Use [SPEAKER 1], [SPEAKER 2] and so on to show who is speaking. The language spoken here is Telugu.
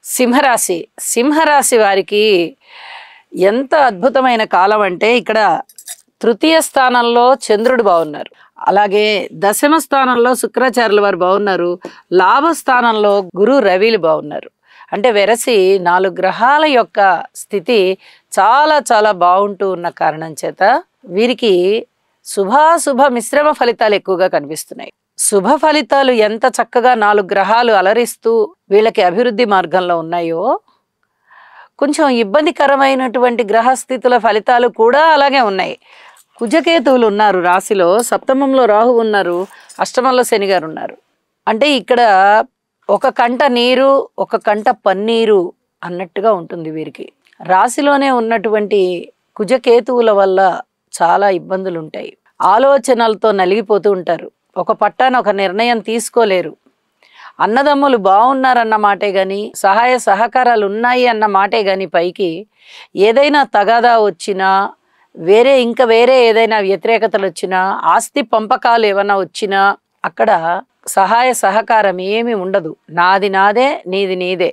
[SPEAKER 1] సింహరాశి సింహరాశి వారికి ఎంత అద్భుతమైన కాలం అంటే ఇక్కడ తృతీయ స్థానంలో చంద్రుడు బాగున్నారు, అలాగే దశమ స్థానంలో శుక్రాచార్యుల వారు బాగున్నారు, లాభస్థానంలో గురు రవిలు బాగున్నారు. అంటే వెరసి 4 గ్రహాల యొక్క స్థితి చాలా చాలా బాగుంటూ ఉన్న కారణం చేత వీరికి శుభాశుభ మిశ్రమ ఫలితాలు ఎక్కువగా కనిపిస్తున్నాయి. శుభ ఫలితాలు ఎంత చక్కగా 4 గ్రహాలు అలరిస్తూ వీళ్ళకి అభివృద్ధి మార్గంలో ఉన్నాయో, కొంచెం ఇబ్బందికరమైనటువంటి గ్రహస్థితుల ఫలితాలు కూడా అలాగే ఉన్నాయి. కుజకేతువులు ఉన్నారు రాశిలో, సప్తమంలో రాహు ఉన్నారు, అష్టమంలో శని గారు ఉన్నారు. అంటే ఇక్కడ ఒక కంట నీరు ఒక కంట పన్నీరు అన్నట్టుగా ఉంటుంది వీరికి. రాశిలోనే ఉన్నటువంటి కుజకేతువుల వల్ల చాలా ఇబ్బందులు ఉంటాయి. ఆలోచనలతో నలిగిపోతూ ఉంటారు. ఒక పట్టాన ఒక నిర్ణయం తీసుకోలేరు. అన్నదమ్ములు బాగున్నారన్న మాటే గాని, సహాయ సహకారాలు ఉన్నాయి అన్న మాటే గాని పైకి ఏదైనా తగాదా వచ్చినా, వేరే ఏదైనా వ్యతిరేకతలు వచ్చినా, ఆస్తి పంపకాలు ఏమైనా వచ్చినా అక్కడ సహాయ సహకారం ఏమీ ఉండదు. నాది నాదే, నీది నీదే,